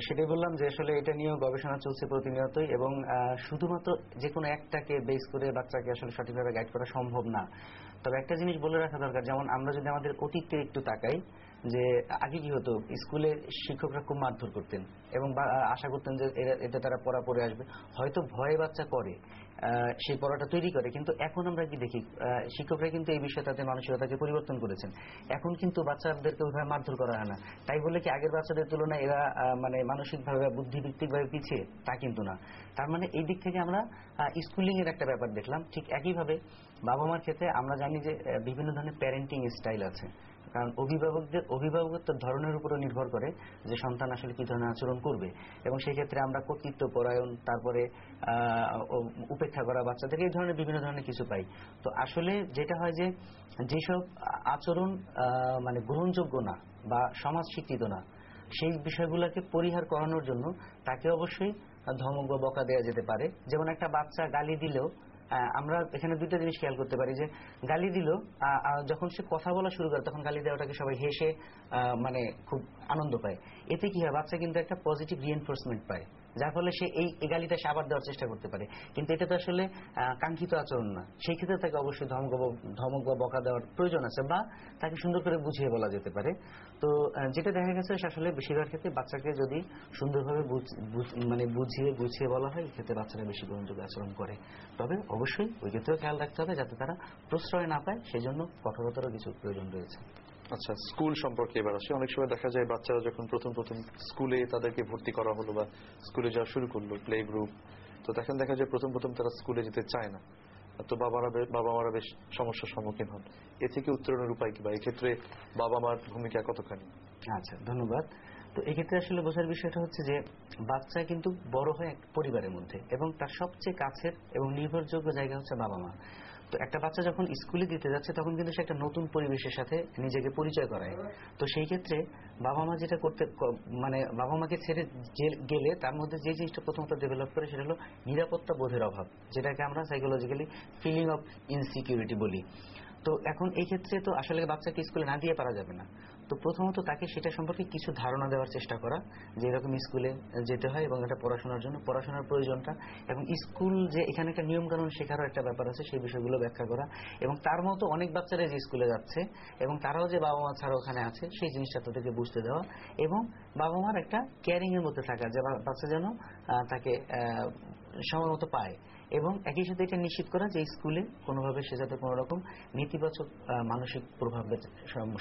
সেটাই বললাম যে আসলে এটা নিয়েও গবেষণা চলছে প্রতিনিয়তই, এবং শুধুমাত্র যে কোনো একটাকে বেস করে বাচ্চাকে আসলে সঠিকভাবে গাইড করা সম্ভব না। তবে একটা জিনিস বলে রাখা দরকার, যেমন আমরা যদি আমাদের অতীতকে একটু তাকাই, যে আগে কি হতো, স্কুলে শিক্ষকরা খুব মারধর করতেন এবং আশা করতেন যে এটা তারা পড়া পড়ে আসবে, হয়তো ভয়ে বাচ্চা করে, সেই পড়াটা তৈরি করে। কিন্তু এখন আমরা কি দেখি, শিক্ষকরা কিন্তু এই বিষয়ে তাদের মানসিকতাকে পরিবর্তন করেছেন। এখন কিন্তু বাচ্চাদেরকে ওইভাবে মারধর করা হয় না। তাই বলে কি আগের বাচ্চাদের তুলনায় এরা মানে মানসিকভাবে বুদ্ধিভিত্তিকভাবে পিছিয়ে, তা কিন্তু না। তার মানে এই দিক থেকে আমরা স্কুলিং এর একটা ব্যাপার দেখলাম। ঠিক একইভাবে বাবা মার ক্ষেত্রে আমরা জানি যে বিভিন্ন ধরনের প্যারেন্টিং স্টাইল আছে, কারণ অভিভাবকত্বের ধরনের উপরও নির্ভর করে যে সন্তান আসলে কি ধরনের আচরণ করবে। এবং সেই ক্ষেত্রে আমরা কর্তৃত্ব পরায়ণ, তারপরে উপেক্ষা করা বাচ্চাদেরকে, এই ধরনের বিভিন্ন ধরনের কিছু পাই। তো আসলে যেটা হয় যে যেসব আচরণ মানে গ্রহণযোগ্য না বা সমাজ স্বীকৃত না, সেই বিষয়গুলোকে পরিহার করানোর জন্য তাকে অবশ্যই ধমক বা বকা দেওয়া যেতে পারে। যেমন একটা বাচ্চা গালি দিলেও আমরা এখানে দুইটা জিনিস খেয়াল করতে পারি, যে গালি দিল, যখন সে কথা বলা শুরু করে তখন গালি দেওয়াটাকে সবাই হেসে মানে খুব আনন্দ পায়। এতে কি হয়, বাচ্চা কিন্তু একটা পজিটিভ রিএনফোর্সমেন্ট পায়, যার ফলে সে এই গালিটা সে আবার দেওয়ার চেষ্টা করতে পারে। কিন্তু এটা তো আসলে কাঙ্ক্ষিত আচরণ না। সেই ক্ষেত্রে তাকে অবশ্যই ধমক বা বকা দেওয়ার প্রয়োজন আছে, বা তাকে সুন্দর করে বুঝিয়ে বলা যেতে পারে। তো যেটা দেখা গেছে আসলে বেশিরভাগ ক্ষেত্রে বাচ্চাকে যদি সুন্দরভাবে মানে বুঝিয়ে গুছিয়ে বলা হয়, এক্ষেত্রে বাচ্চারা বেশি গ্রহণযোগ্য আচরণ করে। তবে অবশ্যই ওই ক্ষেত্রেও খেয়াল রাখতে হবে যাতে তারা প্রশ্রয় না পায়, সেই জন্য কঠোরতারও কিছু প্রয়োজন রয়েছে। আচ্ছা, স্কুল সম্পর্কে এবার আসে। অনেক সময় দেখা যায় বাচ্চারা যখন প্রথম স্কুলে তাদেরকে ভর্তি করা হলো বা স্কুলে যাওয়া শুরু করলো, প্লে গ্রুপ, তো তখন দেখা যায় প্রথম তারা স্কুলে যেতে চায় না। তো বাবা মারা বেশ সমস্যার সম্মুখীন হন। এ থেকে উত্তরণের উপায় কি, বা এক্ষেত্রে বাবা মার ভূমিকা কতখানি? আচ্ছা, ধন্যবাদ। তো এক্ষেত্রে আসলে বোঝার বিষয়টা হচ্ছে যে বাচ্চা কিন্তু বড় হয় এক পরিবারের মধ্যে, এবং তার সবচেয়ে কাছের এবং নির্ভরযোগ্য জায়গা হচ্ছে বাবা মা। তো একটা বাচ্চা যখন স্কুলে দিতে যাচ্ছে তখন কিন্তু সে একটা নতুন পরিবেশের সাথে নিজেকে পরিচয় করায়। তো সেই ক্ষেত্রে বাবা মা যেটা করতে, মানে বাবা মাকে ছেড়ে গেলে তার মধ্যে যে জিনিসটা প্রথমত ডেভেলপ করে সেটা হলো নিরাপত্তা বোধের অভাব, যেটাকে আমরা সাইকোলজিক্যালি ফিলিং অফ ইনসিকিউরিটি বলি। তো এখন এই ক্ষেত্রে তো আসলে বাচ্চাকে স্কুলে না দিয়ে পারা যাবে না। তো প্রথমত তাকে সেটা সম্পর্কে কিছু ধারণা দেওয়ার চেষ্টা করা, যে এরকম স্কুলে যেতে হয় এবং এটা পড়াশোনার জন্য, পড়াশোনার প্রয়োজনটা, এবং স্কুল যে এখানে একটা নিয়ম কানুন শেখারও একটা ব্যাপার আছে, সেই বিষয়গুলো ব্যাখ্যা করা। এবং তার মতো অনেক বাচ্চারা যে স্কুলে যাচ্ছে এবং তারাও যে বাবা মা ছাড়া ওখানে আছে, সেই জিনিসটা তাদেরকে বুঝতে দেওয়া, এবং বাবা মার একটা কেয়ারিং এর মধ্যে থাকা, যে বাচ্চা যেন তাকে সময় মতো পায়। এবং একই সাথে এটা নিশ্চিত করা যে স্কুলে কোনোভাবে সে যাতে কোনো রকম নেতিবাচক মানসিক প্রভাবের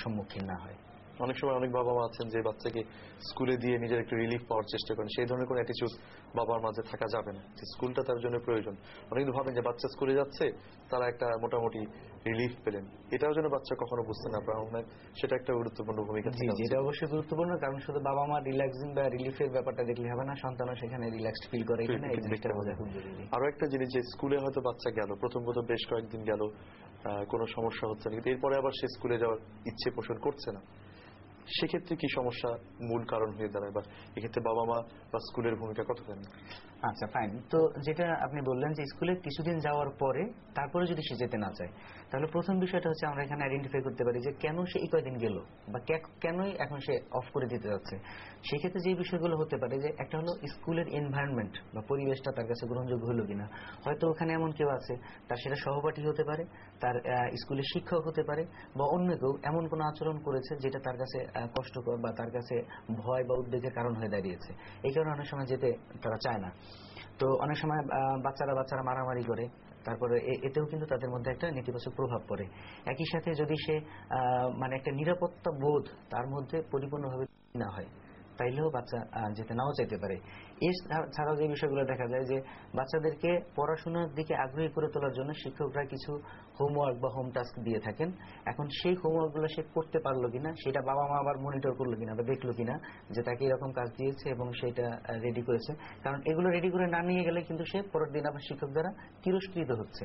সম্মুখীন না হয়। অনেক সময় অনেক বাবা মা আছেন যে বাচ্চাকে স্কুলে দিয়ে নিজের একটু রিলিফ পাওয়ার চেষ্টা করেন। সেই ধরনের কোনো অ্যাটিটিউড বাবার মাঝে থাকা যাবে না, যে স্কুলটা তার জন্য প্রয়োজন। অনেক কিন্তু ভাবেন যে বাচ্চা স্কুলে যাচ্ছে, তারা একটা মোটামুটি রিলিফ পেলেন, এটাও যেন বাচ্চা কখনো বুঝতে না পারে। সেটা একটা গুরুত্বপূর্ণ ভূমিকা থাকা উচিত। এটা অবশ্যই গুরুত্বপূর্ণ, কারণ শুধু বাবা মা রিল্যাক্সিং বা রিলিফের ব্যাপারটা দেখলে হবে না, সন্তানও সেখানে রিল্যাক্সড ফিল করে কিনা এই জিনিসটা বোঝা খুব জরুরি। আরো একটা জিনিস, যে স্কুলে হয়তো বাচ্চা গেল, প্রথম বেশ কয়েকদিন গেল, কোনো সমস্যা হচ্ছে না, কিন্তু এরপরে আবার সে স্কুলে যাওয়ার ইচ্ছে পোষণ করছে না, সেক্ষেত্রে কি সমস্যা মূল কারণ হয়ে দাঁড়ায়, বা এক্ষেত্রে বাবা মা বা স্কুলের ভূমিকা কতখানি? আচ্ছা, ফাইন। তো যেটা আপনি বললেন যে স্কুলে কিছুদিন যাওয়ার পরে তারপরে যদি সে যেতে না চায়, তাহলে প্রথম বিষয়টা হচ্ছে আমরা এখানে আইডেন্টিফাই করতে পারি যে কেন সে এই কয়েকদিন গেল, বা কেনই এখন সে অফ করে দিতে যাচ্ছে। সেক্ষেত্রে যে বিষয়গুলো হতে পারে, যে একটা হলো স্কুলের এনভায়রনমেন্ট বা পরিবেশটা তার কাছে গ্রহণযোগ্য হলো কিনা। হয়তো ওখানে এমন কেউ আছে, তার সেটা সহপাঠী হতে পারে, তার স্কুলের শিক্ষক হতে পারে, বা অন্য কেউ এমন কোনো আচরণ করেছে যেটা তার কাছে কষ্টকর বা তার কাছে ভয় বা উদ্বেগের কারণ হয়ে দাঁড়িয়েছে। এই কারণে অনেক সময় যেতে তারা চায় না। তো অনেক সময় বাচ্চারা মারামারি করে, তারপরে এতেও কিন্তু তাদের মধ্যে একটা নেতিবাচক প্রভাব পড়ে। একই সাথে যদি সে মানে একটা নিরাপত্তা বোধ তার মধ্যে পরিপূর্ণভাবে না হয়, তাইলেও বাচ্চা যেতে নাও চাইতে পারে। এছাড়াও যে বিষয়গুলো দেখা যায়, যে বাচ্চাদেরকে পড়াশোনার দিকে আগ্রহী করে তোলার জন্য শিক্ষকরা কিছু হোমওয়ার্ক বা হোম টাস্ক দিয়ে থাকেন। এখন সেই হোমওয়ার্কগুলো সে করতে পারলো কিনা, সেটা বাবা মা আবার মনিটর করলো কিনা বা দেখলো কিনা যে তাকে এরকম কাজ দিয়েছে এবং সেটা রেডি করেছে। কারণ এগুলো রেডি করে না নিয়ে গেলে কিন্তু সে পরের দিন আবার শিক্ষক দ্বারা তিরস্কৃত হচ্ছে।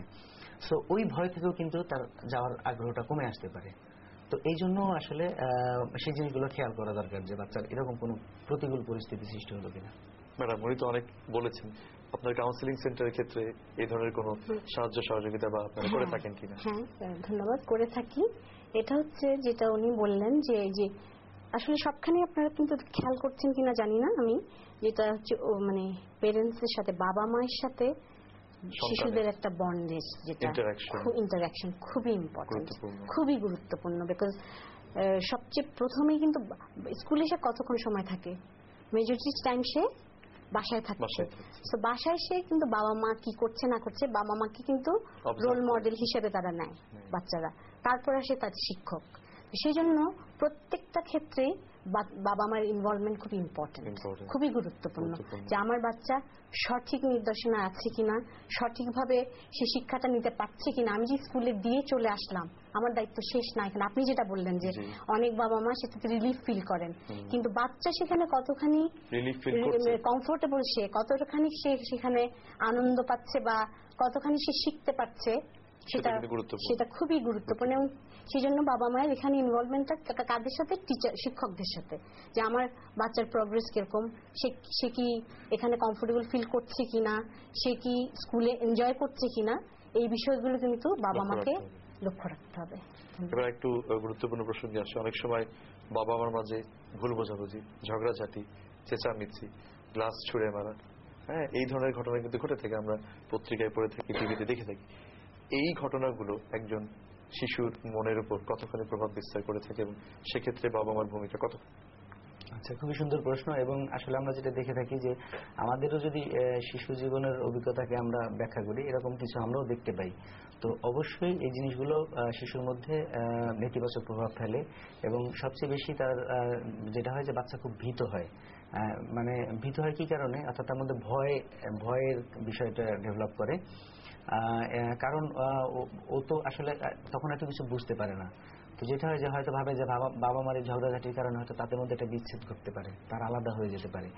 সো ওই ভয় থেকেও কিন্তু তার যাওয়ার আগ্রহটা কমে আসতে পারে। তো এই জন্য আসলে সেই জিনিসগুলো খেয়াল করা দরকার, যে বাচ্চার এরকম কোনো প্রতিকূল পরিস্থিতি সৃষ্টি হলো কিনা। ম্যাডাম, উনি তো অনেক বলেছেন, আপনার কাউন্সিলিং সেন্টারের ক্ষেত্রে এই ধরনের কোনো সাহায্য সহযোগিতা বা আপনারা করে থাকেন কিনা? হ্যাঁ, ধন্যবাদ, করে থাকি। এটা হচ্ছে যেটা উনি বললেন, যে আসলে সবখানে আপনারা কিন্তু খেয়াল করছেন কিনা জানি না আমি, যেটা হচ্ছে মানে পেরেন্টসের সাথে, বাবা মায়ের সাথে শিশুদের একটা বন্ডেজ, যেটা ইন্টারাকশন খুবই ইম্পর্টেন্ট, খুবই গুরুত্বপূর্ণ। বিকজ সবচেয়ে প্রথমেই কিন্তু স্কুলে সে কতক্ষণ সময় থাকে, মেজরিটি টাইম সে বাসায় থাকছে। তো বাসায় সে কিন্তু বাবা মা কি করছে না করছে, বাবা মাকে কিন্তু রোল মডেল হিসেবে তারা নেয় বাচ্চারা, তারপর আসে তার শিক্ষক। সেই জন্য প্রত্যেকটা ক্ষেত্রে বাবা মার ইনভলভমেন্ট খুব ইম্পর্টেন্ট, খুবই গুরুত্বপূর্ণ। যে আমার বাচ্চা সঠিক নির্দেশনা আছে কিনা, সঠিকভাবে সে শিক্ষাটা নিতে পারছে কিনা। আমি যে স্কুলে দিয়ে চলে আসলাম, আমার দায়িত্ব শেষ না এখানে। আপনি যেটা বললেন যে অনেক বাবা মা সেটাতে রিলিফ ফিল করেন, কিন্তু বাচ্চা সেখানে কতখানি কমফোর্টেবল, সে কতখানি সে সেখানে আনন্দ পাচ্ছে বা কতখানি সে শিখতে পারছে, সেটা খুবই গুরুত্বপূর্ণ। এবং সেই জন্য বাবা মায়ের এখানে ইনভলভমেন্টটা কাদের সাথে, টিচার, শিক্ষকদের সাথে, যে আমার বাচ্চার প্রোগ্রেস কিরকম, সে কি এখানে কমফোর্টেবল ফিল করছে কিনা, সে কি স্কুলে এনজয় করছে কিনা, এই বিষয়গুলো কিন্তু বাবা মাকে লক্ষ্য রাখতে হবে। এবার একটু গুরুত্বপূর্ণ প্রসঙ্গে আসে, অনেক সময় বাবা মার মাঝে ভুল বোঝাবুঝি, ঝগড়াঝাটি, চেঁচামেচি, গ্লাস ছুঁড়ে মারা, হ্যাঁ, এই ধরনের ঘটনা কিন্তু ঘটে থাকে, আমরা পত্রিকায় পড়ে থাকি, টিভিতে দেখে থাকি। এই ঘটনাগুলো একজন শিশুর মনের উপর কতখানি প্রভাব বিস্তার করে থাকে এবং সেক্ষেত্রে বাবা মার ভূমিকা কত? আচ্ছা, খুবই সুন্দর প্রশ্ন। এবং আসলে আমরা যেটা দেখে থাকি যে আমাদেরও যদি শিশু জীবনের অভিজ্ঞতাকে আমরা ব্যাখ্যা করি, এরকম কিছু আমরাও দেখতে পাই। তো অবশ্যই এই জিনিসগুলো শিশুর মধ্যে নেতিবাচক প্রভাব ফেলে এবং সবচেয়ে বেশি তার যেটা হয় যে বাচ্চা খুব ভীত হয়। মানে ভীত হয় কি কারণে, অর্থাৎ তার মধ্যে ভয়ের বিষয়টা ডেভেলপ করে। কারণ ও তো আসলে তখন এত কিছু বুঝতে পারে না। তো যেটা হয় যে হয়তো ভাবে যে বাবা মার ঝগড়াঝাটির কারণে হয়তো তাদের মধ্যে একটা বিচ্ছেদ ঘটতে পারে, তার আলাদা হয়ে যেতে পারে।